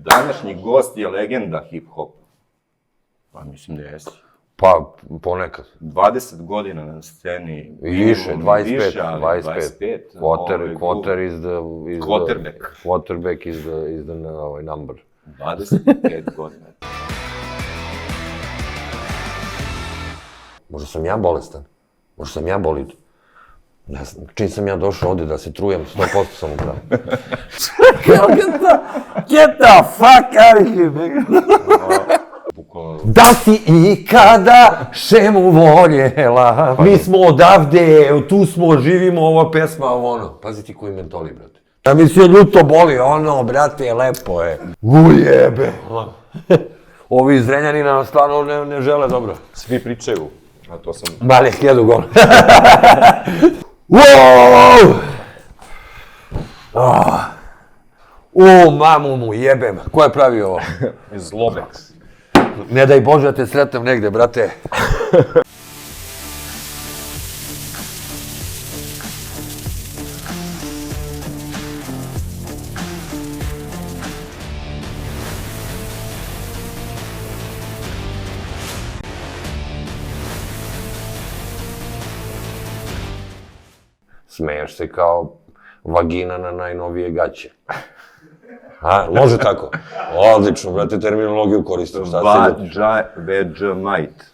današnji gost je legenda hip-hop. Pa mislim da jesi. Pa, ponekad. 20 godina na sceni. Više, 25. 25. Quarter is the... Quarterback. Quarterback is the number. 25 godina. Možda sam ja bolestan. Možda sam ja bolid. Ne znam, čim sam ja došao ovde da se trujem, 100% sam upravo. Get the fuck out of here, man! Da si ikada šemu voljela, mi smo odavde, tu smo, živimo, ova pesma, ono. Pazi ti koji mentoli, brate. Ja mi se ljuto boli, ono, brate, lepo je. Ujebe! Ovi iz Zrenjanina nam stvarno ne žele dobro. Svi pričaju, a to sam... Mali 1000 gol. Wow! O, mamu mu jebem. Ko je pravio ovo? Zlobex. Ne daj Bože da te sretnem negde, brate. Smeješ se kao vagina na najnovije gaće. A, može tako? Odlično, brate, terminologiju koristim, šta se ljuti? Vegemite.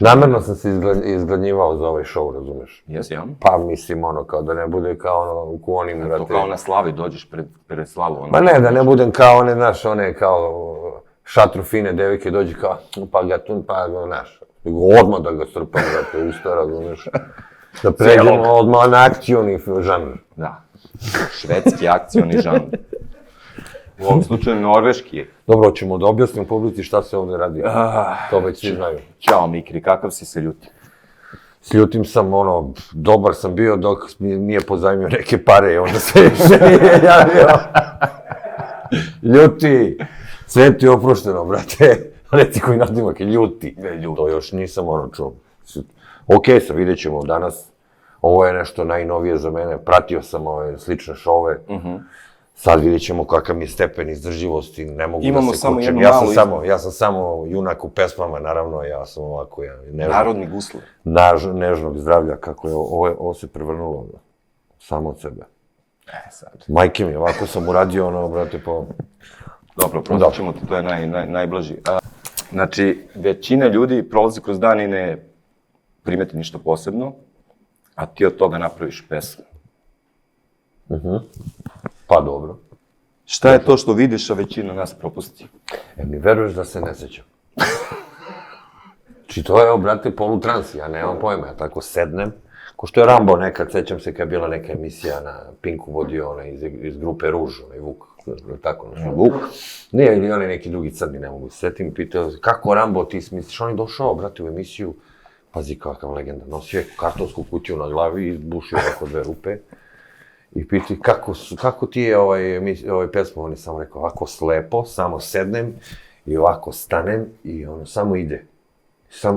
Namerno sam se izgladnjivao za ovaj show, razumeš? Jesi, ja? Pa mislim, ono, kao da ne bude kao ono, u onim, brate... To kao na slavi, dođeš pred slavu, ono... Ma ne, da ne budem kao one, znaš, one kao šatru fine devike, dođe kao, pa ga tu, pa ga, znaš, odmah da ga strpam, brate, usta, razumeš? Da pređemo odmah na akcioni žanr. Da, švedski akcioni žanr. U ovom slučaju norveški je. Dobro, ćemo da objasnim publici šta se ovde radi. To već svi znaju. Ćao Mikri, kakav si se ljuti? Sljutim sam, ono, dobar sam bio dok nije pozajmio neke pare i onda se više nije javio. Ljuti, sve ti je oprošteno, brate. Reci koji nadimak je ljuti. To još nisam ono čuo. Okej sam, vidjet ćemo danas. Ovo je nešto najnovije za mene. Pratio sam ove slične šove. Sad vidjet ćemo kakav mi je stepen izdržljivosti. Ne mogu da se kućem. Ja sam samo junak u pesmama, naravno. Ja sam ovako, narodni guslar. Nežnog zdravlja, kako je ovo se prevrnulo. Samo od sebe. Sad. Majke mi, ovako sam uradio ono, brate, po... Dobro, prostat ćemo ti, to je najblaži. Znači, većina ljudi prolazi kroz dan i ne primeti ništa posebno, a ti od toga napraviš pesmu. Pa dobro. Šta je to što vidiš, a većina nas propusti? Mi veruješ da se ne sećam. Znači, to je, brate, polutrans, ja nemam pojma, ja tako sednem. Ko što je Rambo nekad, sećam se kad je bila neka emisija na Pinku vodio, onaj iz grupe Ruž, onaj Vuk, tako nešto. Vuk? Nije, ili onaj neki drugi, sad mi ne mogu se setim, pitao, kako Rambo ti misliš, on je došao, brate, u emisiju, pazi kakav legenda, nosio je kartonsku kutiju na glavi i izbušio ovako 2 rupe. I piti, kako ti je ovaj pesma, on je samo rekao, ovako slepo, samo sednem i ovako stanem i ono, samo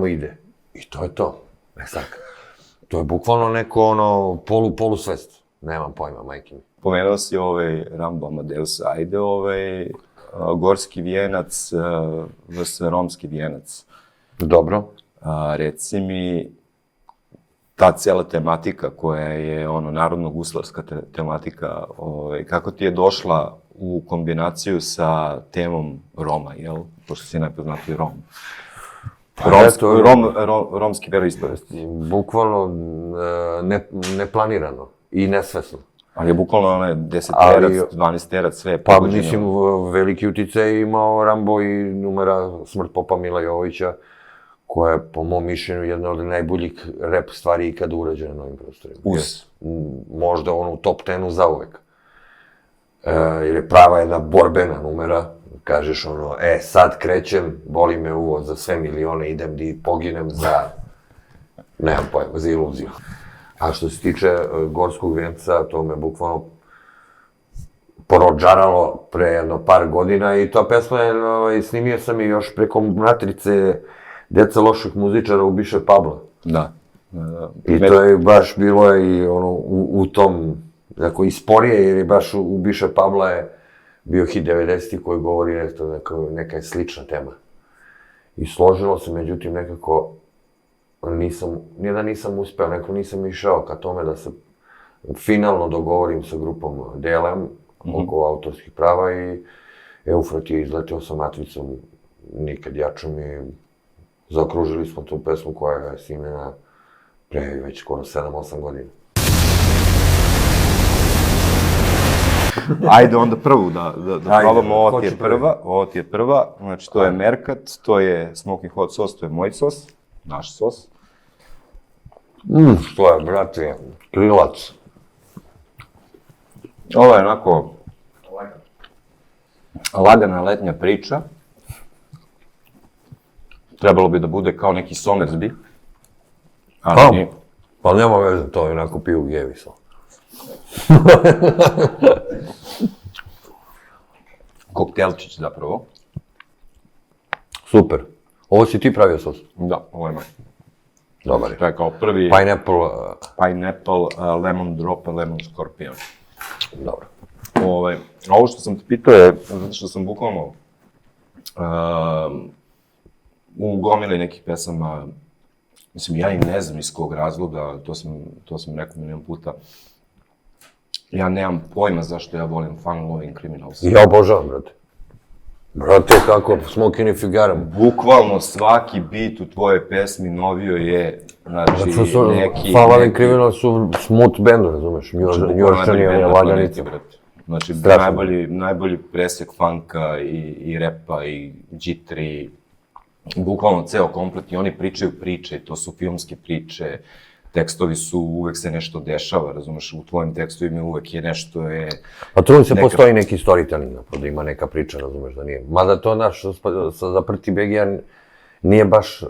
ide. I to je to. To je bukvalno neko ono, polusvest. Nemam pojma, majke mi. Pomenuo si Rambo Amadeus, ajde Gorski vijenac vs. Romski vijenac. Dobro. Reci mi, ta cijela tematika koja je narodno-guslarska tematika, kako ti je došla u kombinaciju sa temom Roma, jel? Pošto si najpoznatiji Rom. Romski veroispovesti. Bukvalno neplanirano i nesvesno. Ali je bukvalno 10-terac, 12-terac, sve je pogođeno. Pa mislim, veliki uticaj imao Rambo i numera Smrt popa Mila Jovovića, koja je, po mom mišljenju, jedna od najboljih rap stvari ikada urađena na ovim prostorima. Možda u top 10-u zauvek. Jer je prava jedna borbena numera. Kažeš ono, sad krećem, boli me uvo za sve milione, idem di poginem za... Nemam pojma, za iluziju. A što se tiče Gorskog vijenca, to me bukvalno porođaralo pre jedno par godina i ta pesma je, snimio sam i još preko matrice Deca loših muzičara ubiše Pabla. Da. I to je baš bilo i ono, u tom, jako i sporije, jer je baš ubiše Pabla je bio hit 90-ih koji govori neka je slična tema. I složilo se, međutim, nekako nije da nisam uspeo, nekako nisam išao ka tome da se finalno dogovorim sa grupom DLM oko autorskih prava i Eufrat je izletio sa Matricom nikad jačom i zaokružili smo tu pesmu koja je snimljena pre već skoro 7-8 godina. Ajde onda prvu da probamo, ovo ti je prva, znači to je Merkat, to je Smoking Hot Sauce, to je moj sos, naš sos. Što je, brate, krilac. Ovo je onako lagana letnja priča. Trebalo bi da bude kao neki Somersby, ali nije. Pa nema veze, to je onako piju gevi sam. Koktelčić zapravo. Super. Ovo si ti pravio sos? Da, ovo je moj. Dobar je. To je kao prvi pineapple, lemon drop, lemon scorpion. Dobro. Ovo što sam te pitao je, zato što sam bukvalno u gomili nekih pesama, mislim, ja i ne znam iz kog razloga, to sam rekao milion puta, ja nemam pojma zašto ja volim Fun Loving Criminals. Ja obožavam, brate. Brate, kako Smokin i Figaram. Bukvalno svaki bit u tvojoj pesmi novio je, znači, neki... Fun Loving Criminals su smooth band, razumeš? Njujorčani, oni laganice. Znači, najbolji presek funka i repa i G3, bukvalno ceo komplet i oni pričaju priče, to su filmske priče, tekstovi su, uvek se nešto dešava, razumeš, u tvojim tekstovima uvek je nešto Pa trudim se, postoji neki storytelling, da ima neka priča, razumeš, da nije. Mada to naš, za Prti Begija nije baš...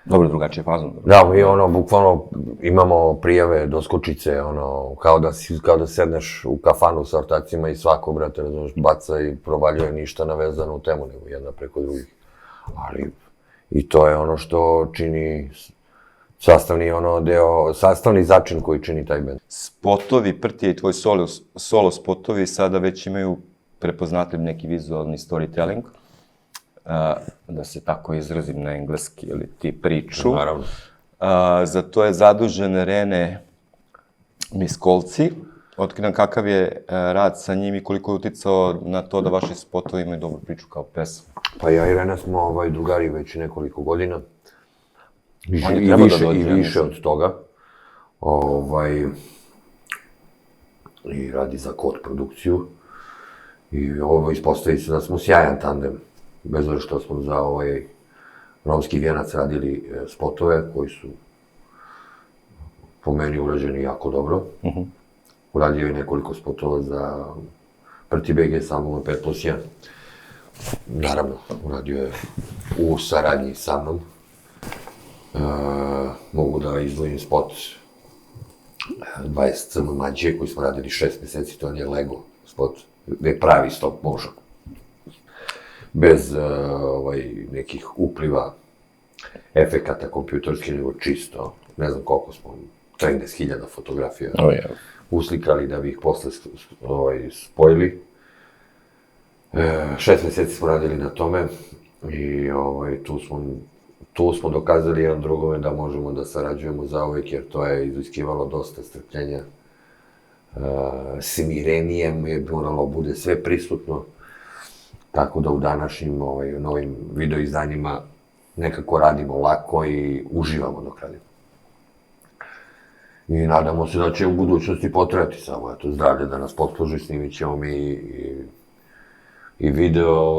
Dobro, drugačije fazon. Da, mi bukvalno imamo prijave, doskočice, kao da sedneš u kafanu sa ortacima i svako, brate, razumeš, baca i provaljuje ništa navezano u temu, nego jedna preko drugih. Ali, i to je ono što čini sastavni začin koji čini taj bend. Spotovi, Prtija i tvoj solo spotovi sada već imaju prepoznatljiv neki vizualni storytelling, da se tako izrazim na engleski, ili ti priču. Naravno. Za to je zadužen Rene Miskolci. Otkrivam kakav je rad sa njim i koliko je uticao na to da vaši spotovi imaju dobru priču kao pesma. Pa ja i Rene smo drugari već nekoliko godina. I više od toga. I radi za Kod produkciju. I ovo ispostavi se da smo sjajan tandem. Bez obzira što smo za Romski vijenac radili spotove koji su po meni urađeni jako dobro. Uradio je nekoliko spotova za Prti BG sa albumom 5+1. Naravno, uradio je u saradnji sa mnom. Mogu da izdvojim spot 20 cm mađe koji smo radili 6 meseci, to nije Lego spot, gde je pravi stop motion. Bez nekih upliva efekata kompjutorskih, nego čisto, ne znam koliko smo, 13.000 fotografija uslikali da bi ih posle spojili. 6 meseci smo radili na tome i tu smo dokazali jedan drugome da možemo da sarađujemo zauvek, jer to je iziskivalo dosta strpljenja. Smirenijem je moralo bude sve prisutno, tako da u današnjim novim video izdanjima nekako radimo lako i uživamo dok radimo. I nadamo se da će u budućnosti potrajati samo, eto, zdravlje da nas posluži, snimit ćemo mi i video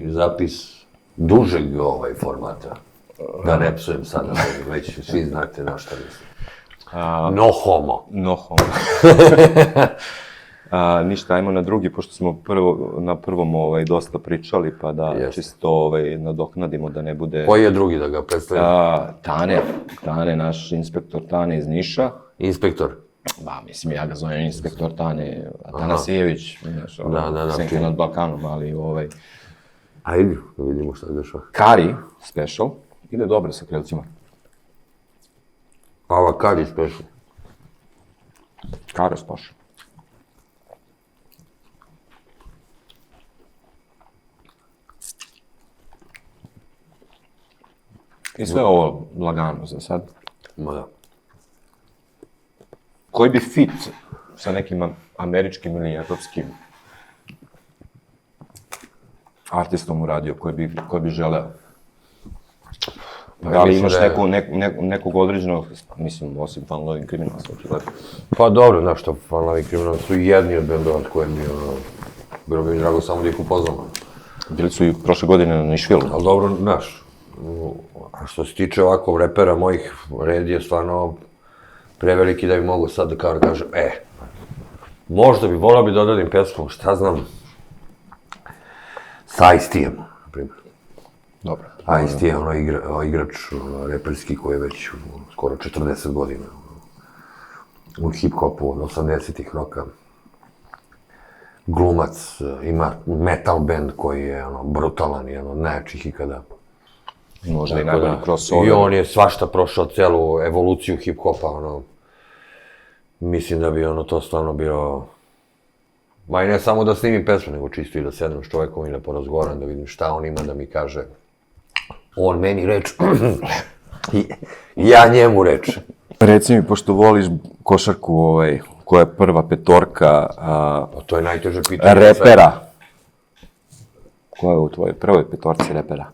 zapis dužeg formata. Da ne psujem sada, već svi znate na šta mislim. No homo. No homo. Ništa, ajmo na drugi, pošto smo na prvom dosta pričali, pa da čisto nadoknadimo da ne bude... Koji je drugi da ga predstavimo? Tane, naš inspektor Tane iz Niša. Inspektor? Ba, mislim, ja ga zovem inspektor Tane, Tanasijević, senke nad Balkanom, ali Ajde, da vidimo šta je dešava. Kari special, ide dobro sa krilcima. Ava Kari special. Kari special. I sve ovo lagano za sad. Ma da. Koji bi fit sa nekim američkim ili evropskim artistom uradio, koji bi želeo? Da li imaš nekog određenog, mislim, osim Fun Loving Criminals, očigledno? Pa dobro, znaš što, Fun Loving Criminals su jedni od bendova koje mi, bilo bi mi drago samo da ih upoznam. Bili su i prošle godine na Nashville. Ali dobro, znaš, a što se tiče ovako repera mojih, red je stvarno preveliki da bi mogu sad da kažem, možda bi volao bi da odradim pesmu, šta znam, sa Ice-T-em, na primjer. Dobro. Ice-T je igrač reperski koji je već skoro 40 godina u hip-hopu od 80-ih roka. Glumac, ima metal band koji je brutalan, jedan od najjačih ikada. Možda i najbolji crossover. I on je svašta prošao celu evoluciju hip-hopa, mislim da bi to stvarno bilo... Ma i ne samo da snimim pesmu, nego čisto i da sedem s čovekom i da porazgovaram, da vidim šta on ima da mi kaže. On meni reč, ja njemu reč. Reci mi, pošto voliš košarku, koja je prva petorka... To je najteže pitanje. Repera. Ko je u tvojoj prvoj petorci repera?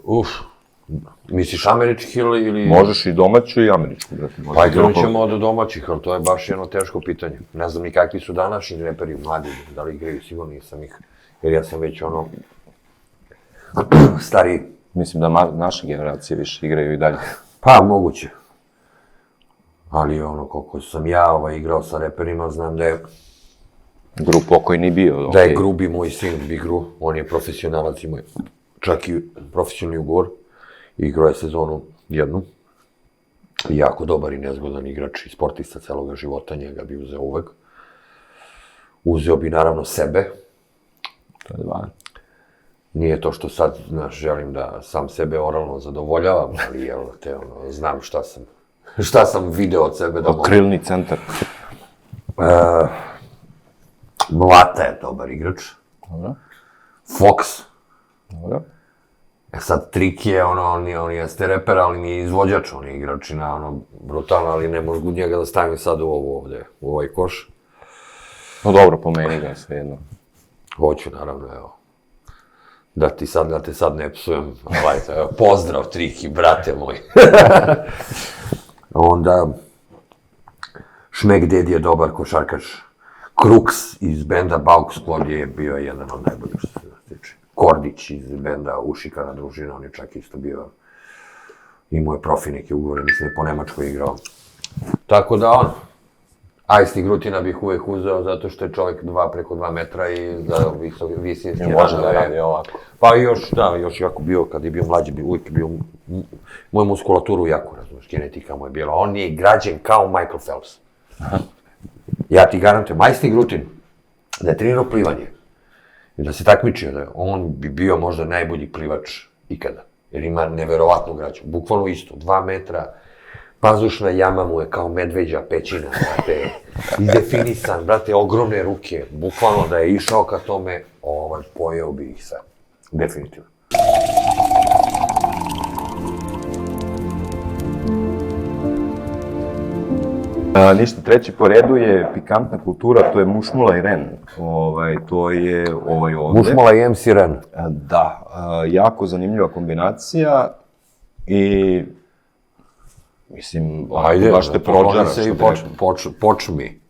Misliš američkih ili... Možeš i domaću i američku, brate. Pa krenut ćemo od domaćih, ali to je baš jedno teško pitanje. Ne znam ni kakvi su današnji reperi, mladi, da li igraju, sigurno nisam ih, jer ja sam već stariji. Mislim da naše generacije više igraju i dalje. Pa, moguće. Ali koliko sam ja igrao sa reperima, znam da je... Gru pokojni bio, Da je Grubi moj sin, Bigru, on je profesionalac, imao je čak i profesionalni ugovor. Igrao je sezonu jednu. Jako dobar i nezgodan igrač i sportista celoga života, njega bi uzeo uvek. Uzeo bi naravno sebe. To je dva. Nije to što sad, znaš, želim da sam sebe oralno zadovoljavam, ali jel te, znam šta sam video od sebe da mogu. Krilni centar. Mlata je dobar igrač. Dobro. Fox. Dobro. Sad, Trik je, on jeste reper, ali nije izvođač, on je igračina, brutalno, ali ne mogu njega da stavim sad u ovo ovde, u ovaj koš. No dobro, pomeni ga svejedno. Hoću, naravno, evo. Da te sad ne psujem, pozdrav Triki, brate moj. Onda, Šmek Ded je dobar košarkaš. Crooks iz benda Bauk Squad je bio jedan od najboljih što se tiče. Kordić iz benda Ušikana družina, on je čak isto bio, imao je profi neke ugovore, mislim je po Nemačkoj igrao. Tako da Ice-T Grutina bih uvek uzeo zato što je čovjek preko 2 metra i za visinski rad. Može da radi ovako. Pa još jako bio, kad je bio mlađi, uvijek bio, moju muskulaturu jako, razumiješ, genetika mu je bila. On je građen kao Michael Phelps. Ja ti garantujem, Ice-T Grutin, da je trenirao plivanje, i da se takmičio, da on bi bio možda najbolji plivač ikada. Jer ima neverovatnu građu. Bukvalno isto, 2 metra, pazušna jama mu je kao medveđa pećina, brate. Izdefinisan, brate, ogromne ruke. Bukvalno da je išao ka tome, pojeo bi ih sve. Definitivno. Ništa, treći po redu je pikantna kultura, to je Mušmula i Ren. To je ovdje. Mušmula i MC Ren. Da, jako zanimljiva kombinacija i mislim, baš te prođara. Počmi.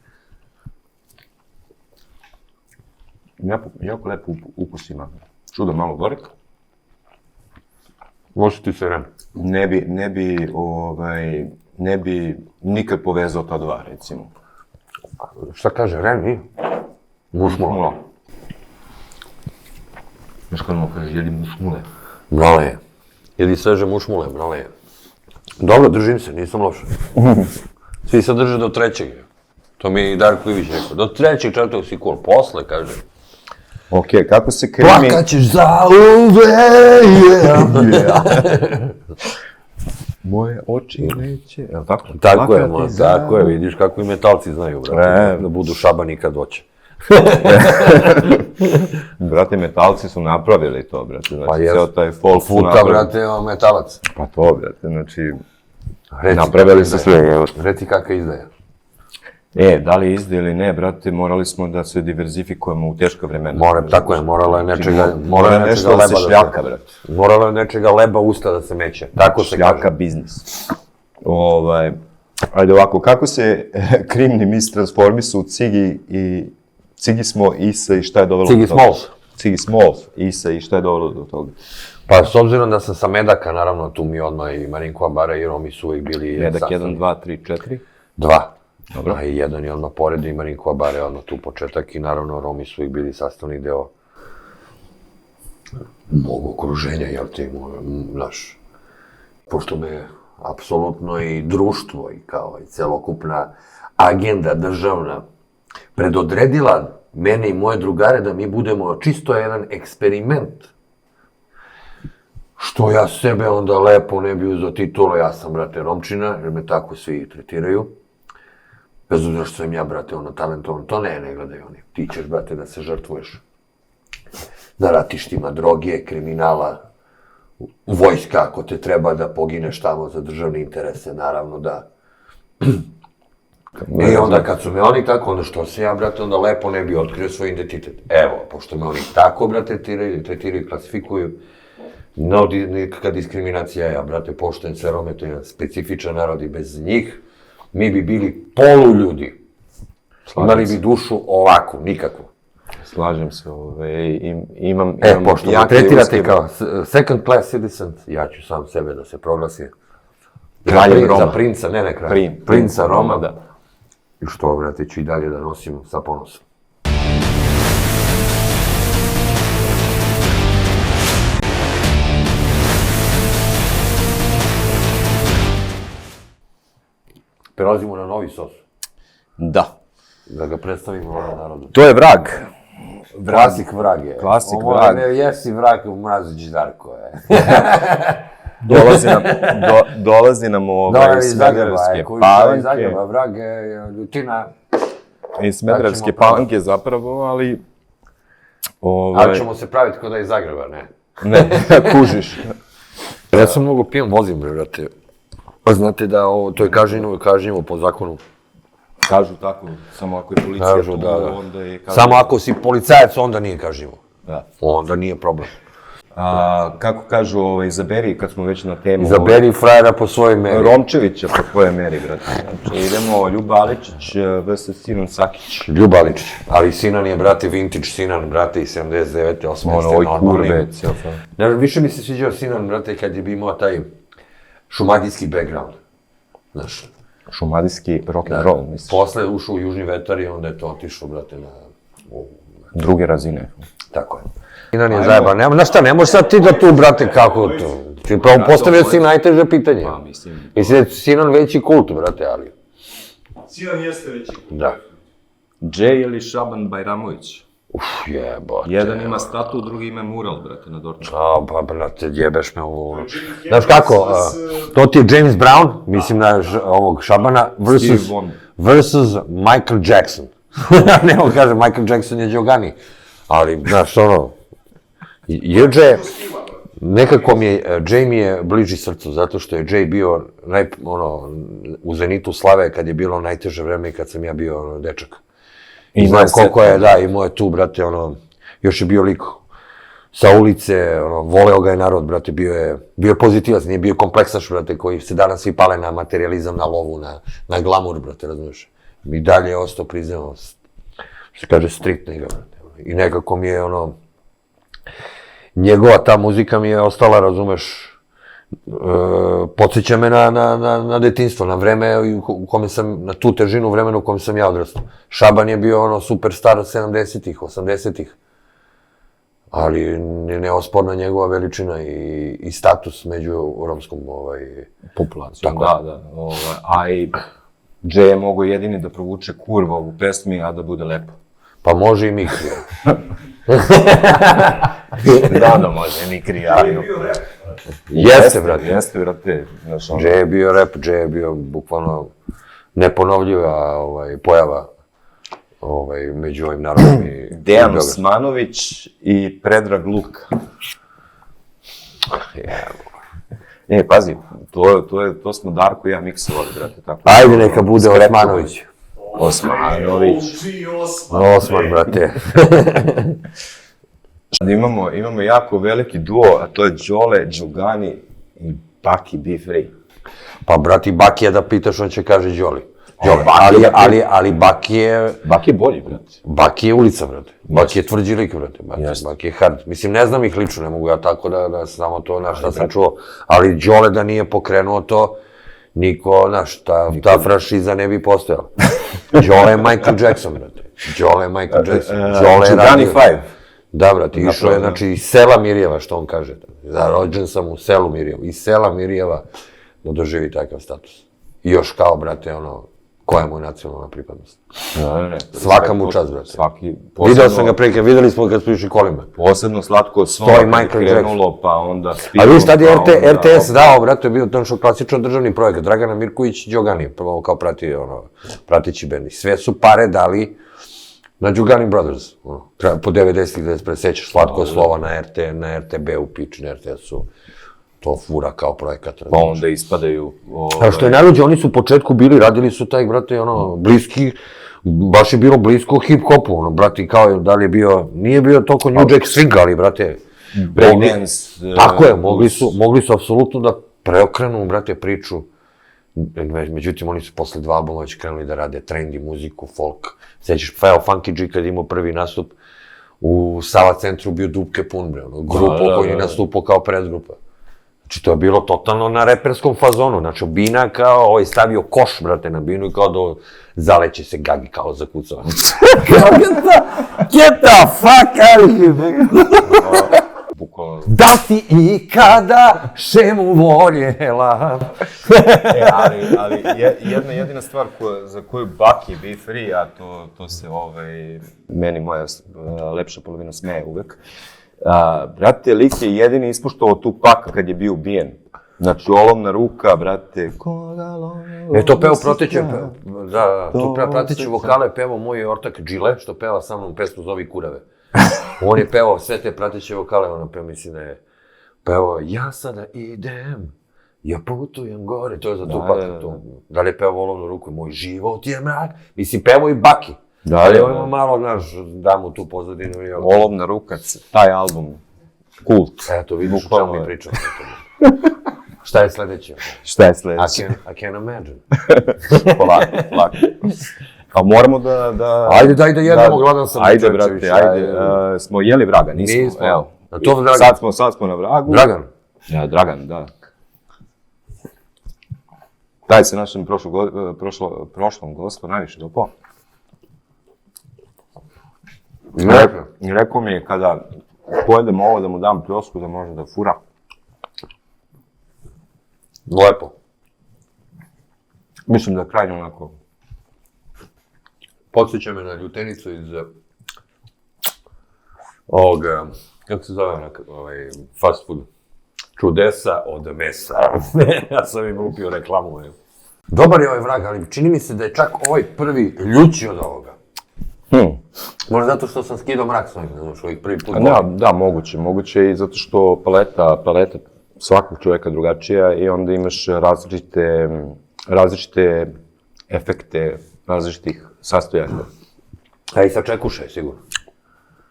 Jako lepo ukus ima. Čudo malo gorek. Može ti se Ren. Ne bi nikad povezao ta dva, recimo. Šta kaže, Ren i? Mušmula. Znaš kad mu kaže, jedi mušmule? Mrale je. Jedi sveže mušmule, mrale je. Dobro, držim se, nisam loš. Svi se drže do trećeg. To mi je i Darko Ivić rekao. Do trećeg, četvrtog si cool. Posle, kaže. Okej, kako se krimi... Plakaćeš za Moje oči neće, je li tako? Tako je, vidiš kako i metalci znaju, brate, da budu šabani kad hoće. Brate, metalci su napravili to, brate. Znači, Pa jes. ceo taj folk su Futa, napravili. brate, metalac. Pa to, brate, znači... Reci Napravili kakva su izdaja. sve, evo. Reci kakva izdaja. Da li izde ili ne, brate, morali smo da se diverzifikujemo u teška vremena. Tako je, moralo je nečega, Mora nešto da se šljaka, brate. Moralo je nečega leba usta da se meće. Tako se Šljaka kaže. biznis. Ajde ovako, kako se krimni mis transformisao u Cigi i Cigi smo Isa i šta je dovelo Cigi do toga? Smalls. Cigi Smalls, Isa i šta je dovelo do toga? Pa s obzirom da sam sa Medaka, naravno, tu mi odmah i Marinko Abara i Romi su uvijek bili... Medak 1, 2, 3, 4? 2. Dobro. A i jedan je odmah pored i Marinko Abara je odmah tu početak i naravno Romi su uvijek bili sastavni deo mog okruženja, jel te, znaš, pošto me apsolutno i društvo i kao i celokupna agenda državna predodredila mene i moje drugare da mi budemo čisto jedan eksperiment. Što ja sebe onda lepo ne bi uzeo titula, ja sam, brate, Romčina, jer me tako svi tretiraju. Bez obzira što sam ja, brate, talentovan, to ne gledaju oni. Ti ćeš, brate, da se žrtvuješ na ratištima droge, kriminala, vojska, ako te treba da pogineš tamo za državne interese, naravno da. I onda kad su me oni tako, onda što se ja, brate, onda lepo ne bi otkrio svoj identitet. Evo, pošto me oni tako, brate, tretiraju i klasifikuju, nikakva diskriminacija, ja, brate, pošten se Rome, to je jedan specifičan narod i bez njih mi bi bili poluljudi. Imali bi dušu ovakvu, nikakvu. Slažem se, imam Pošto me tretirate kao second class citizen, ja ću sam sebe da se proglasi. Kraljem Roma. Za princa, ne kralja. Princa Roma, da. I što, brate, ću i dalje da nosim sa ponosom. Prelazimo na novi sos. Da. Da ga predstavimo ovom narodu. To je vrag. Klasik vrag je. Klasik Ovo vrag. je jesi vrag u Mrazić Darko je. Dolazi nam iz Smederevske Palanke. Palanke. Vrag je ljutina. Iz Smederevske Palanke zapravo, ali... Ali ćemo se praviti kod da je iz Zagreba, ne? Ne, kužiš. Ja sam mnogo pijem, vozim, brate. Znate da to je kažnjivo po zakonu. Kažu tako, samo ako je policija Kažu, tu, da. onda je kažnjivo. Samo ako si policajac, onda nije kažnjivo. Da. Onda nije problem. Kako kažu, izaberi, kad smo već na temu... Izaberi frajera po svojoj meri. Romčevića po tvojoj meri, brate. Znači, idemo Ljuba Aličić vs. Sinan Sakić. Ljuba Aličić. Ali Sinan je, brate, vintage Sinan, brate, iz 79. 80. Oj, kurve, cijel sam. Više mi se sviđao Sinan, brate, kad je imao taj šumadijski background. Znaš. Šumadijski rock'n'roll, misliš? Posle ušao u Južni vetar i onda je to otišao, brate, na... Druge razine. Tako je. Sinan je zajeban. Znaš šta, ne možeš sad ti da tu, brate, kako to? Ti pravo postavio si najteže pitanje. Pa, mislim... Mislim da je Sinan veći kult, brate, ali... Sinan jeste veći kult. Da. Džej ili Šaban Bajramović? Jebote. Jedan ima statu, drugi ima mural, brate, na Dorču. Pa, brate, jebeš me ovo... Znaš kako, to ti je James Brown, mislim na ovog Šabana, versus Michael Jackson. Nemo kaže, Michael Jackson je Đogani. Ali, znaš, Jay, nekako Jay mi je bliži srcu, zato što je Jay bio u zenitu slave kad je bilo najteže vreme i kad sam ja bio dečak. I znam koliko je, da, imao je tu, brate, još je bio lik sa ulice, voleo ga je narod, brate, bio je pozitivac, nije bio kompleksaš, brate, koji se danas svi pale na materializam, na lovu, na glamur, brate, razumiješ. I dalje je ostao priznao, što se kaže, street nigga, brate. I nekako mi je, njegova ta muzika mi je ostala, razumeš, podsjeća me na detinjstvo, na vreme u kome sam, na tu težinu vremena u kome sam ja odrastao. Šaban je bio superstar 70-ih, 80-ih, ali neosporna njegova veličina i status među romskom populacijom. Da. A i Džej je mogo jedini da provuče kurva u pesmi, a da bude lepo. Pa može i Mikri. Da, može i Mikri, ali... Jeste, brate. Jeste, brate. Džej je bio rap, Džej je bio bukvalno neponovljiva pojava među ovim narodom i... Dejan Osmanović i Predrag Luka. Pazi, to smo Darko i ja miksovali, brate, tako. Ajde, neka bude Osmanović. Osmanović. Osman, brate. Imamo jako veliki duo, a to je Đole, Đugani i Baki Be Free. Pa, brati, Bakija da pitaš, on će kaže Đoli. Ali Baki je... Baki je bolji, brate. Baki je ulica, brate. Baki je tvrđi lik, brate. Baki je hard. Mislim, ne znam ih lično, ne mogu ja tako da samo to, znaš, šta sam čuo. Ali Đole da nije pokrenuo to, niko, znaš, ta franšiza ne bi postojala. Đole je Michael Jackson, brate. Đole je Michael Jackson. Đugani 5. Da, brate, išao je, znači, iz sela Mirjeva, što on kaže. Rođen sam u selu Mirjeva. Iz sela Mirjeva da doživi takav status. I još kao, brate, koja mu je nacionalna pripadnost. Svaka mu čast, brate. Video sam ga preke, videli smo kad smo išli kolima. Posebno slatko Stoji Michael Jackson. Pa onda Spino. A vidiš, tad je RTS dao, brate, je bio to što klasično državni projekat. Dragana Mirković i Đogani, prvo kao pratići bend. Sve su pare dali na Đugani Brothers. Po 90-ih da se presećaš slatko slova na RTB-u, Pič, na RTS-u. To fura kao projekat. Pa onda ispadaju... A što je najluđe, oni su u početku bili, radili su taj, brate, bliski, baš je bilo blisko hip-hopu, brate, kao da li je bio, nije bio toliko New Jack Swing, ali, brate, breakdance... Tako je, mogli su apsolutno da preokrenu, brate, priču. Međutim, oni su posle 2 albuma već krenuli da rade trendy muziku, folk. Sećaš, Feo Funky G kad imao prvi nastup u Sava centru bio dupke pun, bre, grupu koji je nastupao kao predgrupa. Znači, to je bilo totalno na reperskom fazonu. Znači, Bina kao, stavio koš, brate, na Binu i kao da zaleće se Gagi kao zakucao. Get the fuck out of here, da si ikada šemu voljela. Ali jedna jedina stvar za koju Baki Be Free, a to se meni moja lepša polovina smeje uvek. Brate, lik je jedini ispuštovao tu Paka kad je bio ubijen. Znači, olovna ruka, brate. To peo Proteće, to prateće vokale pevao moj ortak Džile, što peva sa mnom pesmu Zovi kurave. On je pevao sve te prateće vokale, mislim da je pevao ja sada idem, ja putujem gore, to je za tu Paka. Da li je pevao olovnu ruku, moj život je mrak, mislim, pevao i Baki. Ali imamo malo, znaš, da mu tu pozadinu. Olovna ruka, taj album, kult. Eto, vidiš o čemu mi pričamo. Šta je sledeće? I can't imagine. Polako. A moramo da... Ajde, daj da jedemo, gladan sam. Ajde, brate, ajde. Smo jeli vraga, nismo? Nismo. Sad smo na vragu. Dragan? Ja, Dragan, da. Taj se našem prošlom gostu najviše dopao. I rekao mi je kada pojedem ovo da mu dam pljosku da može da fura. Lepo. Mislim da je krajnje onako... Podsjeća me na ljutenicu iz ovog, kako se zove fast food? Čudesa od mesa. Ja sam im upio reklamu. Dobar je ovaj vrag, ali čini mi se da je čak ovaj prvi ljući od ovoga. Možda zato što sam skidao mrak s ovim, ne znaš, ovih prvi put. Da, moguće i zato što paleta svakog čovjeka drugačija i onda imaš različite efekte različitih sastojanja. A i sačekuša je sigurno.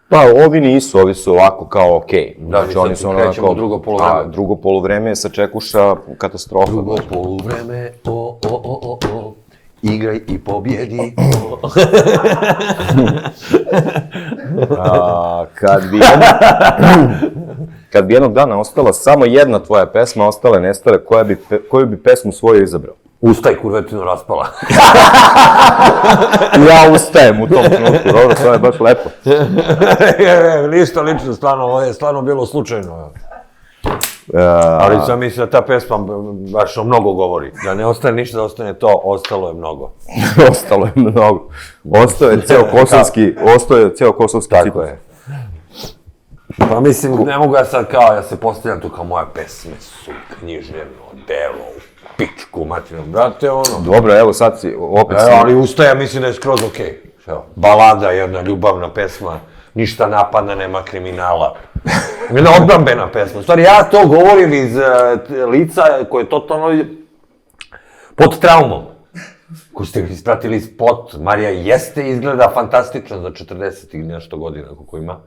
Pa, ovi nisu, ovi su ovako kao okej. Znači, oni su krećemo drugo poluvreme. Drugo poluvreme sačekuša katastrofa. Drugo poluvreme, igraj i pobjedi. Kad bi jednog dana ostala samo jedna tvoja pesma, ostale nestale, koju bi pesmu svoju izabrao? Ustaj, kurvetino raspala. Ja ustajem u tom trenutku, dobro, to je baš lepo. Ništa lično, stvarno, ovo je stvarno bilo slučajno. Ali sam mislio da ta pesma baš o mnogo govori. Da ne ostane ništa, da ostane to, ostalo je mnogo. Ostalo je mnogo. Ostao je ceo kosovski citat. Tako je. Pa mislim, ne mogu ja sad kao, ja se postavljam tu kao moja pesme su književno, delo, pičku, materijalno, brate, ono. Dobro, evo sad si opet... Ali ustaja, mislim da je skroz okej. Evo, balada, jedna ljubavna pesma, ništa napadna, nema kriminala. Jedna odbrambena pesma. U stvari, ja to govorim iz lica koje je totalno pod traumom. Ko ste ispratili spot, Marija jeste izgleda fantastično za 40 i nešto godina, koliko ima.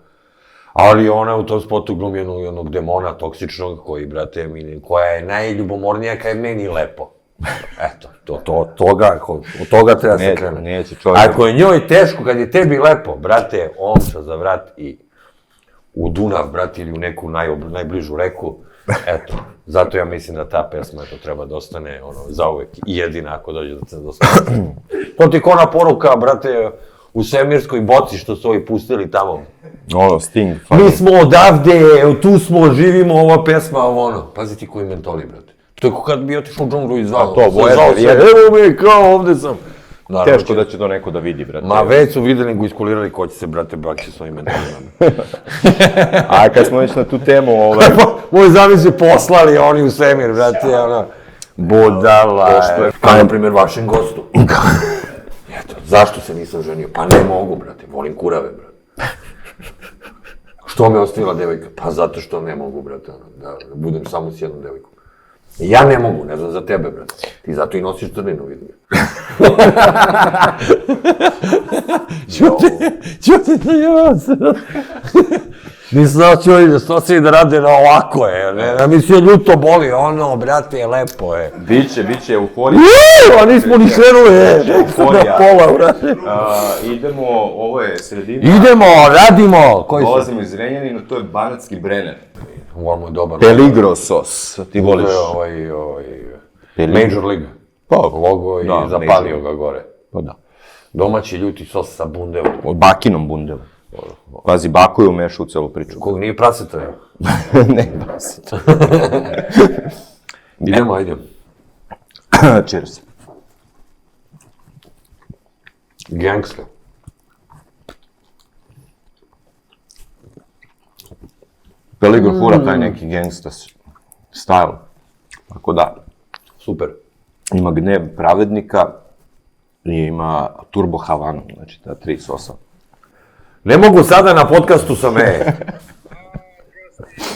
Ali ona u tom spotu glumi jednog demona toksičnog koji, brate, koja je najljubomornija kad je meni lepo. Eto, od toga treba se krenuti. Neće čovjek. Ako je njoj teško, kad je tebi lepo, brate, omča za vrat i u Dunav, brate, ili u neku najbližu reku, eto, zato ja mislim da ta pesma treba da ostane, zauvek i jedina ako dođe da se dostane. To ti kona poruka, brate, u svemirskoj boci što su ovi pustili tamo. Sting. Mi smo odavde, tu smo, živimo, ova pesma, Pazi ti koji mentoli, brate. To je kad bi otišao u džunglu i zvao. To, Voyager, evo me, kao ovde sam. Teško da će to neko da vidi, brate. Ma već su videli nego iskulirali ko će se, brate, bakći s ovim mentolima. A kad smo već na tu temu, Moji zamisli poslali oni u svemir, brate, budala. Kao, na primjer, vašem gostu. Eto, zašto se nisam ženio? Pa ne mogu, brate, volim kurave, brate. Što me ostavila devojka? Pa zato što ne mogu, brate, da budem samo s jednom devojkom. Ja ne mogu, ne znam za tebe, brate. Ti zato i nosiš crninu, vidim. Čuti da je ovo se... Nisam znao će oni da stoci da rade na ovako, ne mislio ljuto boli, brate, lepo je. Biće euforija. A nismo ni krenuli, Euforija. Pola, brate. Idemo, ovo je sredina. Idemo, radimo. Dolazimo iz Renjanina, to je banatski Brenner. Ovo je dobar. Peligro-sos, ti voliš? To je Major League. Logo i zapalio ga gore. Pa da. Domaći ljuti sos sa bundevom. Od bakinom bundevom. Pazi, baku je umešao u celu priču. Kog nije praseta, je? Ne, praseta. Idemo, ajde. Cheers. Gangsta. Peligro fura taj neki gangsta style. Tako da. Super. Ima gnev pravednika i ima turbo Havanu, znači ta 3 sosa. Ne mogu sada na podcastu sa me.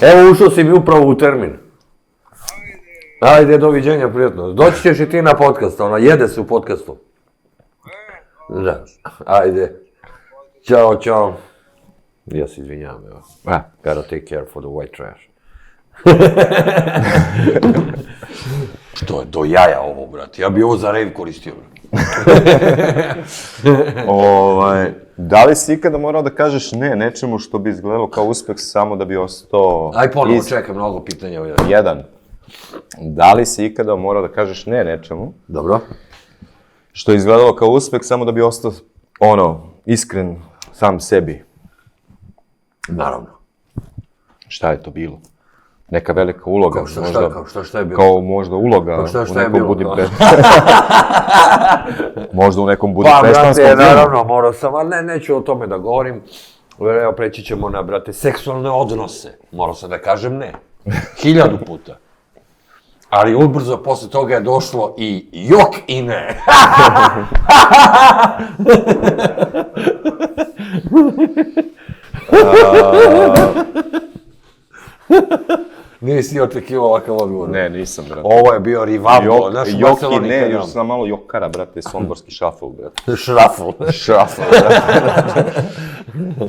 Evo, ušao si mi upravo u termin. Ajde, doviđenja, prijatno. Doći ćeš i ti na podcast, jede se u podcastu. Da, ajde. Ćao. Ja se izvinjavam, evo. Gotta take care for the white trash. Što je do jaja ovo, brate. Ja bi ovo za rave koristio, brate. Da li si ikada morao da kažeš ne nečemu što bi izgledalo kao uspeh samo da bi ostao... Aj ponovo, čekaj, mnogo pitanja. Jedan. Da li si ikada morao da kažeš ne nečemu? Dobro. Što je izgledalo kao uspeh samo da bi ostao, iskren sam sebi? Naravno. Šta je to bilo? Neka velika uloga. Šta je bilo? Kao možda uloga u nekom Budimpeštanskom. Možda u nekom Budimpeštanskom filmu. Naravno, morao sam, ali neću o tome da govorim. Evo, preći ćemo na, brate, seksualne odnose. Morao sam da kažem ne. 1000 puta. Ali ubrzo posle toga je došlo i jok i ne. Nisi očekivao ovakav odgovor? Ne, nisam, brate. Ovo je bio Rivaldo, naš Joki ne, još sam malo Jokara, brate, somborski šafl, brate. Šrafl, brate.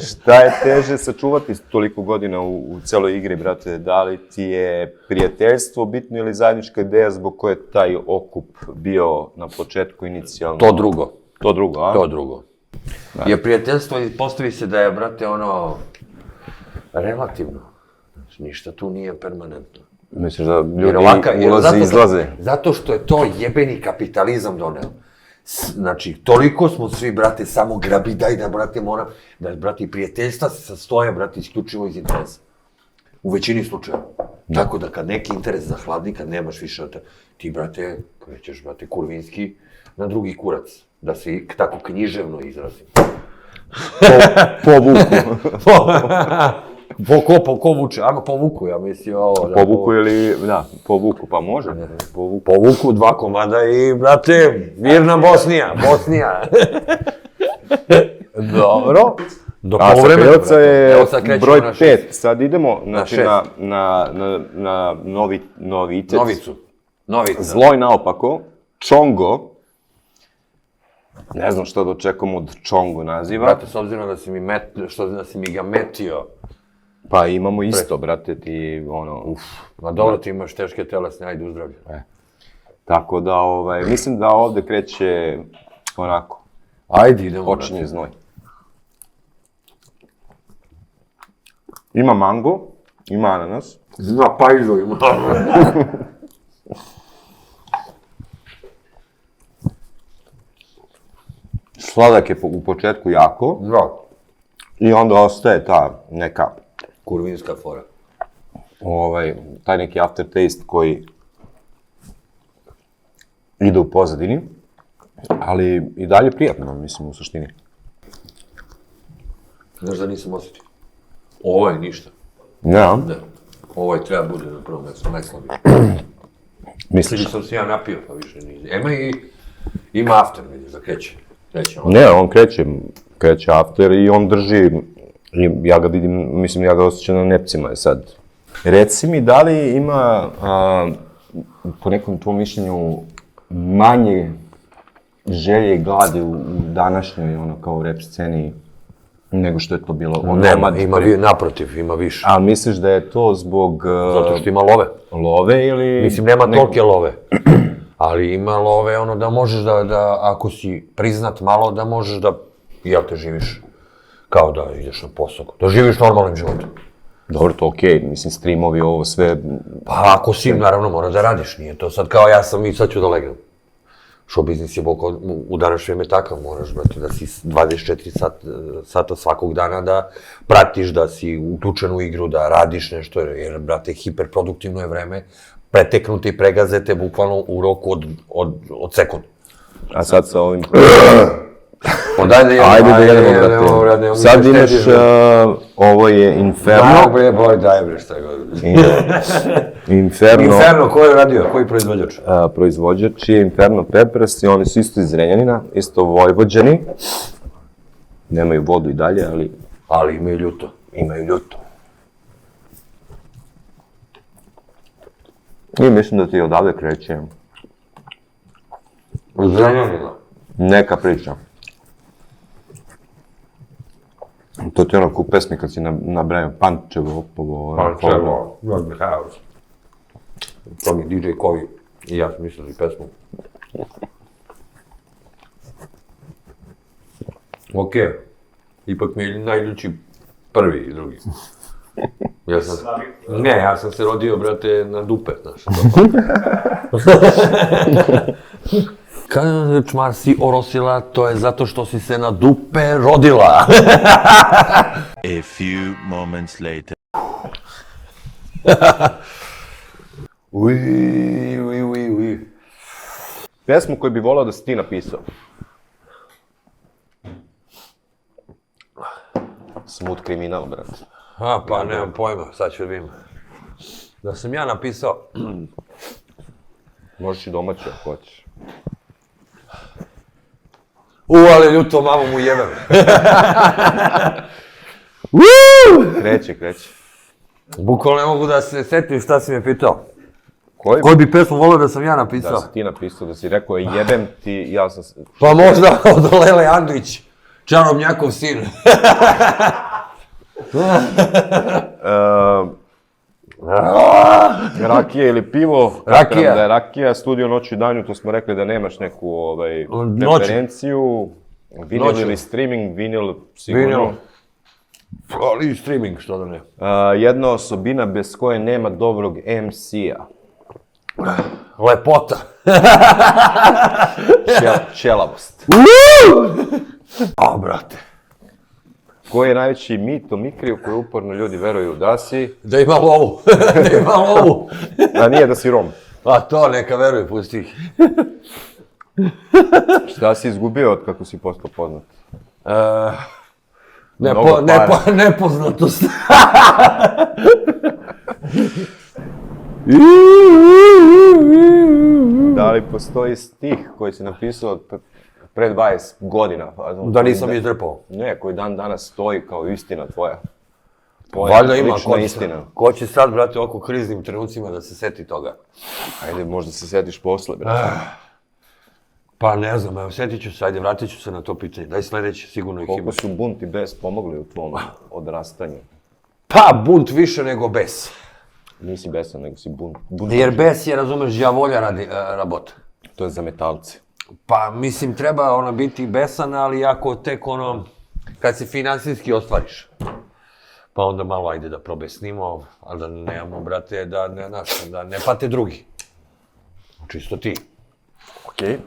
Šta je teže sačuvati toliko godina u celoj igri, brate? Da li ti je prijateljstvo bitno ili zajednička ideja zbog koje je taj okup bio na početku inicijalno? To drugo. To drugo, a? To drugo. Jer prijateljstvo postavi se da je, brate, relativno. Ništa tu nije permanentno. Misliš da ljudi ulaze i izlaze? Zato što je to jebeni kapitalizam doneo. Znači, toliko smo svi, brate, samo grabidaj da, brate, da, brate, i prijateljstva se sastoje, brate, isključivo iz interesa. U većini slučajeva. Tako da kad neki interes zahladni, kad nemaš više, ti, brate, krećeš, brate, kurvinski na drugi kurac. Da se tako književno izrazim. Po vuku. Ko vuče? Ajmo po vuku, ja mislim ovo. Po vuku ili, da, po vuku, pa može. Po vuku 2 komada i, brate, mirna Bosnija. Dobro. Do A sa poluvremena, Belca brate. je Evo sad krećemo broj na 5. šest. Sad idemo znači, šest. na novitec. Novica. Zloj naopako. Čongo. Ne znam što da očekujemo od Čongo naziva. Brate, s obzirom da si mi ga metio. Pa imamo isto, brate, ti ono... Ma dobro, ti imaš teške telesne, ajde uzdravlje. Tako da, mislim da ovde kreće onako. Ajde, idemo. Počinje znoj. Ima mango, ima ananas. Zna pajzo ima. Sladak je u početku jako. Da. I onda ostaje ta neka, Kurvinska fora. taj neki aftertaste koji ide u pozadini. Ali i dalje prijatno, mislim, u suštini. Znaš da nisam osjetio? Ovo je ništa. Ja, Ne. Ovo je treba bude na prvom mjestu, najslabiji. misliš? Ili sam se ja napio, pa više nije. Ima after, vidiš, da kreće. Kreće on. Ne, on kreće after i on drži, i ja ga vidim, mislim, ja ga osjećam na nepcima sad. Reci mi, da li ima, po nekom tvom mišljenju, manje želje i gladi u današnjoj, kao rap sceni, nego što je to bilo? Nema, naprotiv, ima više. A misliš da je to zbog... Zato što ima love. Love ili... Mislim, nema tolike love. Ali ima love, ono, da možeš da, ako si priznat malo, da možeš da, jel te živiš kao da ideš na posao, da živiš normalnim životom. Dobro, to okej, mislim, streamovi, ovo sve... Pa ako si, naravno, moraš da radiš, nije to sad kao ja sam i sad ću da legnem. Show biznis je u današnje vrijeme takav, moraš, brate, da si 24 sata svakog dana da pratiš, da si uključen u igru, da radiš nešto, jer, brate, hiperproduktivno je vreme, preteknuti i pregazete bukvalno u roku od sekund. A sad sa ovim... Ajde da jedemo, brate. Sad imaš, ovo je Inferno. Daj bre, šta je god. Inferno. Inferno, ko je radio? Koji proizvođač? Proizvođač je Inferno Peppers i oni su isto iz Renjanina, isto Vojvođani. Nemaju vodu i dalje, ali... Ali imaju ljuto. I mislim da ti odavde kreće. Iz Renjanina? Neka priča. To ti je ono ko u pesmi kad si nabrajao Pančevo, Opovo... Pančevo, Rodney House. To mi DJ Kovi i ja smo mislili pesmu. Okej. Ipak mi je najljući prvi i drugi. Ja sam se rodio, brate, na dupe, znaš. Kada čmar si orosila, to je zato što si se na dupe rodila. A few moments later. Ui. Pesmu koju bi volao da si ti napisao. Smooth kriminal, brate. Pa nemam pojma, sad ću da vidim. Da sam ja napisao... Možeš i domaće ako hoćeš. Ali ljuto, mamu mu jebem. Kreće. Bukvalno ne mogu da se setim šta si me pitao. Koji Koju bi pesmu volio da sam ja napisao? da si ti napisao, da si rekao jebem ti, ja sam... Pa možda od Lele Andrić, čarobnjakov sin. Rakija ili pivo? Rakija. Da je rakija, studio noću i danju, to smo rekli da nemaš neku preferenciju. Vinil ili streaming, vinil sigurno. Ali i streaming, što da ne. Jedna osobina bez koje nema dobrog MC-a. Lepota. Ćelavost. Brate. Koji je najveći mit o Mikriju koji uporno ljudi veruju da si? Da ima lovu. A nije da si Rom. Pa to, neka veruju, pusti ih. Šta si izgubio od kako si postao poznat? Nepoznatost. Da li postoji stih koji si napisao od pre 20 godina. Da nisam izdrpao. Ne, koji dan danas stoji kao istina tvoja. Valjda ima, istina. ko će sad, brate, oko kriznim trenucima da se seti toga? Ajde, možda se setiš posle, brate. Pa ne znam, evo, setit ću se, ajde, vratit ću se na to pitanje. Daj sledeće, sigurno ih ima. Koliko su bunt i bes pomogli u tvom odrastanju? Pa, bunt više nego bes. Nisi besan, nego si bunt. Jer bes je, razumeš, đavolja radi rabota. To je za metalce. Pa, mislim, treba biti besan, ali ako tek kad se finansijski ostvariš. Pa onda malo, ajde da probesnimo, ali da nemamo, brate, da ne pate drugi. Čisto ti. Okej.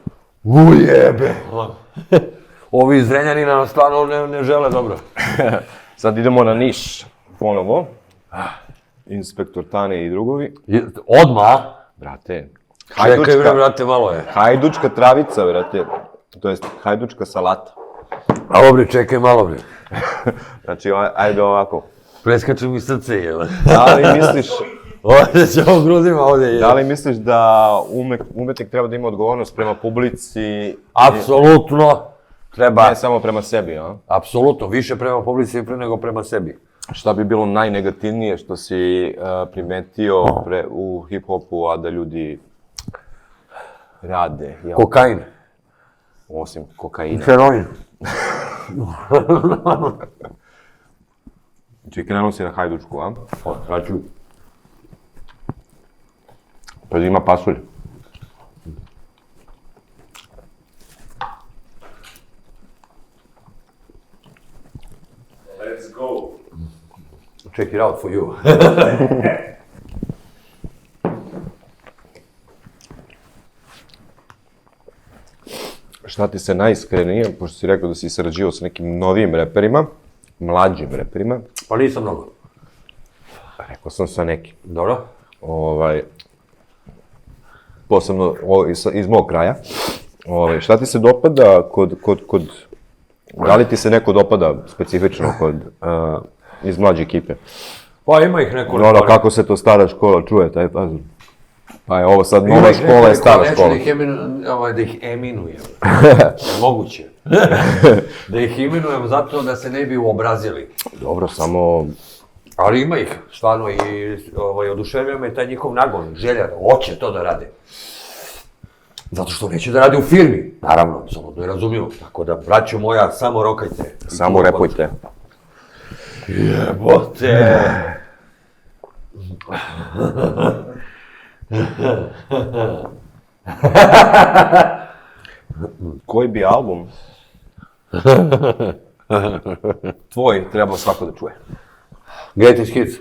Ujebe! Ovi iz Zrenjanina nam stvarno ne žele dobro. Sad idemo na Niš, ponovo. Inspektor Tane i drugovi. Odmah? Brate, Čekaj, brate, malo je. hajdučka travica, brate. To jest, hajdučka salata. A ovdje, čekaj malo, bre. Znači, ajde ovako. Preskače mi srce, jel? Da li misliš... Ovdje će ovo grudima, ovdje je. Da li misliš da umetnik treba da ima odgovornost prema publici? Apsolutno. Treba. Ne samo prema sebi, a? Apsolutno, više prema publici nego prema sebi. Šta bi bilo najnegativnije što si primetio u hip-hopu, a da ljudi rade? Jel? Kokain. Osim kokaina. Heroin. Znači, krenuo si na hajdučku, a? Raču. Pa ima pasulj. Let's go. Check it out for you. Šta ti se najiskrenije, pošto si rekao da si sarađivao sa nekim novijim reperima, mlađim reperima, Pa nisam mnogo. rekao sam sa nekim, Dobro. posebno iz mog kraja. Šta ti se dopada da li ti se neko dopada specifično iz mlađe ekipe? Pa ima ih nekoliko. Ono, kako se to stara škola čuje, taj fazon. Pa je ovo sad nova škola je stara škola. Da ih eminujem. Moguće. Da ih imenujem zato da se ne bi uobrazili. Dobro, samo... Ali ima ih, stvarno, i oduševio me taj njihov nagon, želja, hoće to da rade. Zato što neće da rade u firmi, naravno, apsolutno je razumljivo. Tako da, braćo moja, samo rokajte. Samo repujte. Jebote! Koji bi album tvoj trebao svako da čuje? Greatest Hits.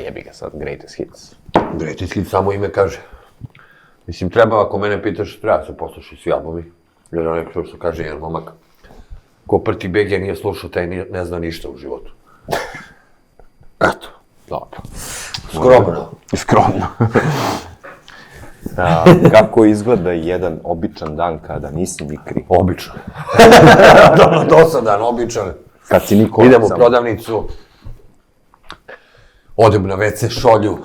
Jebi ga sad, Greatest Hits. Greatest Hits samo ime kaže. Mislim, treba, ako mene pitaš, treba se poslušati svi albumi. Jer onek što kaže jedan momak. Ko Prti BG nije slušao, taj ne zna ništa u životu. Eto. Dobro. Skromno. Skromno. Kako izgleda jedan običan dan kada nisi Mikri? Običan. Dosadan, običan. Kad si Nikola Idem u samo. prodavnicu. Odem na WC šolju.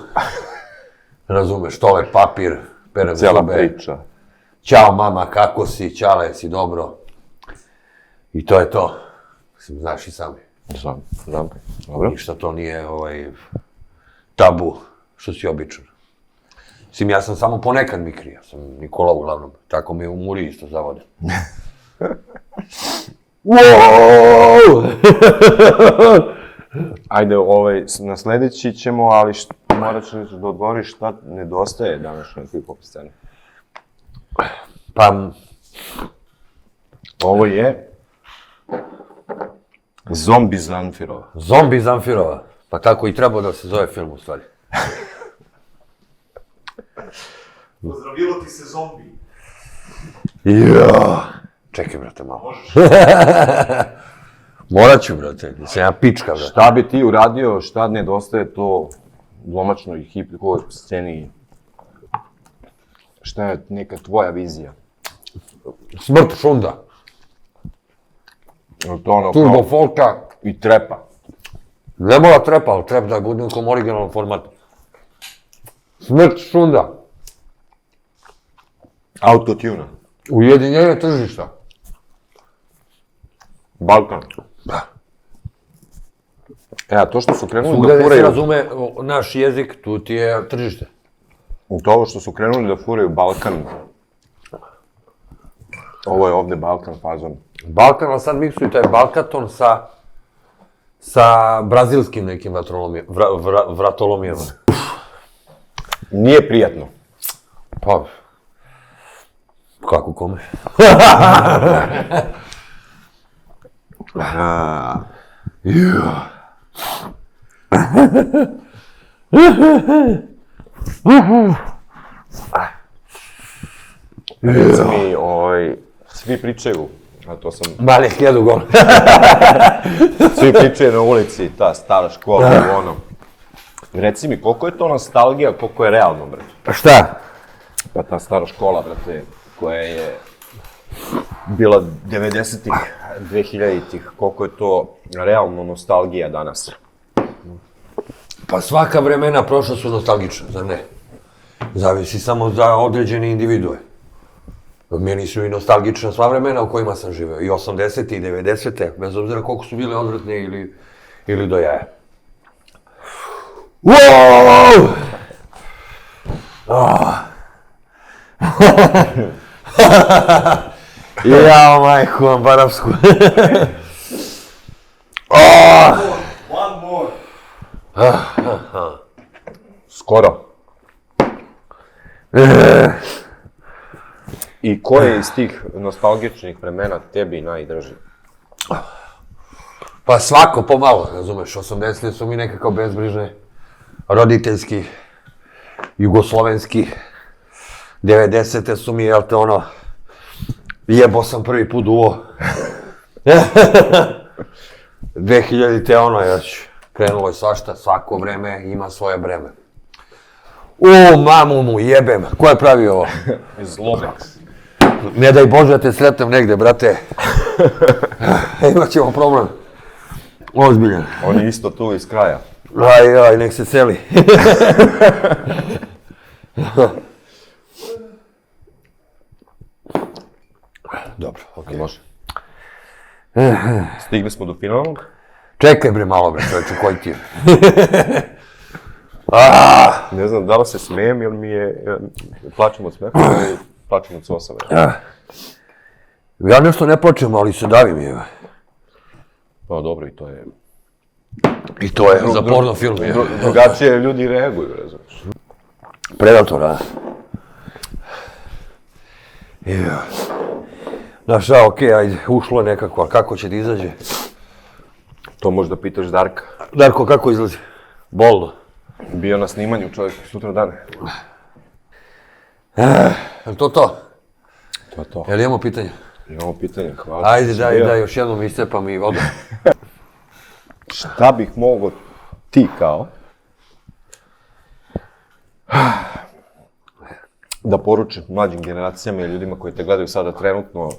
Razumeš, toalet papir. Perem Cijela zube. priča. Ćao mama, kako si? Ćale, si dobro? I to je to. Mislim, znaš i sami. Znam. Dobro. Ništa to nije tabu, što si običan. Mislim, ja sam samo ponekad Mikri, ja sam Nikola uglavnom. Tako me u Muri isto zavode. Ajde, na sledeći ćemo, ali morat ćeš da odgovoriš šta nedostaje današnjoj hip-hop sceni. Pa, Ovo je Zombi Zanfirova. Zombi Zanfirova. Pa tako i trebao da se zove film u stvari. Pozdravilo ti se zombi. Jao. Čekaj, brate, malo. Možeš. Morat ću, brate, nisam ja pička, brate. Šta bi ti uradio, šta nedostaje to zlomačnoj hip-hop sceni? Šta je neka tvoja vizija? Smrt Šunda. To ono Turbo kao folka. i trepa. Ne mora trepa, ali trep da bude u nekom originalnom formatu. Smrt Šunda. Autotuna. Ujedinjenje tržišta. Balkan. A to što su krenuli Svugde da se furaju... razume naš jezik, tu ti je tržište. To ovo što su krenuli da furaju Balkan... Ovo je ovde Balkan fazon. Balkan, ali sad miksuju taj Balkaton sa brazilskim nekim vratolomijama. Nije prijatno. Pa, kako kome? Reci mi, svi pričaju, a to sam... Mali 1000 gol. Svi pričaju na ulici, ta stara škola, ono. Reci mi, koliko je to nostalgija, koliko je realno, brate? Šta? Pa ta stara škola, brate, koja je bila 90-ih, 2000-ih, koliko je to realno nostalgija danas? Pa svaka vremena prošla su nostalgična, zar ne? Zavisi samo za određene individue. Meni su i nostalgična sva vremena u kojima sam živeo. I 80. i 90. bez obzira koliko su bile odvratne ili do jaja. Wow! Jao, majku vam barabsku. One more. Skoro. I ko je iz tih nostalgičnih vremena tebi najdraži? Pa svako pomalo, razumeš, 80. su mi nekako bezbrižne, roditeljski, jugoslovenski, 90. su mi, jel te ono, jebo sam prvi put uvo. 2000. ono, krenulo je svašta, svako vreme ima svoje breme. Mamu mu jebem, ko je pravio ovo? Zlobex. Ne daj Bože da te sretnem negde, brate. Imat ćemo problem. Ozbiljan. On je isto tu iz kraja. Aj, nek se seli. Dobro, okej. Može. Stigli smo do finalnog. Čekaj bre malo bre, čovječe, koji ti je? Ne znam da li se smijem ili mi je... Plačem od smeha ili plačem od sosa. Ja nešto ne plačem, ali se davim je. Pa dobro, i to je... I to je za porno film. Drugačije ljudi reaguju, razumiješ. Predator, a? Znaš šta, okej, ajde, ušlo je nekako, ali kako će da izađe? To možda pitaš Darka. Darko, kako izlazi? Bolno. Bio na snimanju čovjek sutra dana. Je li to to? To je to. Jel imamo pitanje? Imamo pitanje, hvala. Ajde, daj, još jednom iscepam i vodu. Šta bih mogao ti kao da poručim mlađim generacijama i ljudima koji te gledaju sada trenutno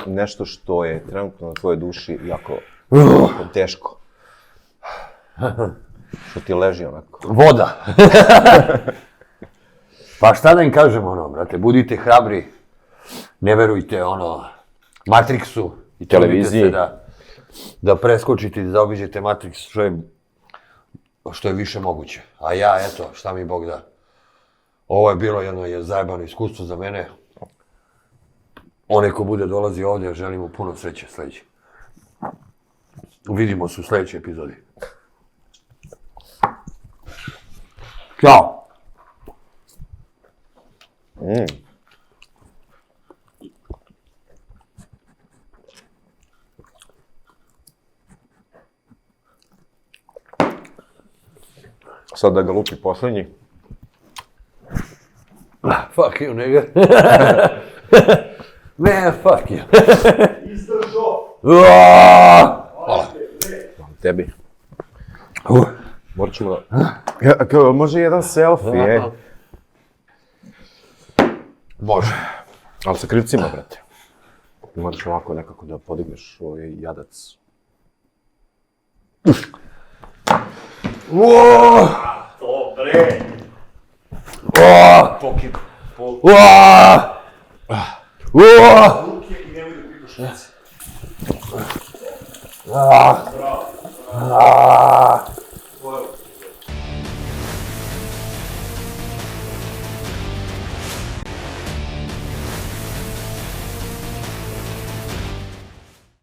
nešto što je trenutno na tvojoj duši jako teško? Što ti leži onako? Voda. Pa šta da im kažem ono, brate, budite hrabri, ne verujte ono, Matrixu i televiziji. trudite se da preskočite i da zaobiđete Matrix što je više moguće. A ja, eto, šta mi Bog da. Ovo je bilo jedno zajebano iskustvo za mene. Onaj ko bude dolazi ovdje, želim mu puno sreće sljedeće. Vidimo se u sljedećoj epizodi. Ćao! Sad da ga lupi posljednji. Fuck you, nigga. Man, fuck you. Izdržao. Hvala. Tebi. Morat ćemo da... Može jedan selfie, Može. Ali sa krivcima, brate. Moraš ovako nekako da podigneš ovaj jadac. To bre. Uaa! Ruke i nemoj da primaš ruci. Ah!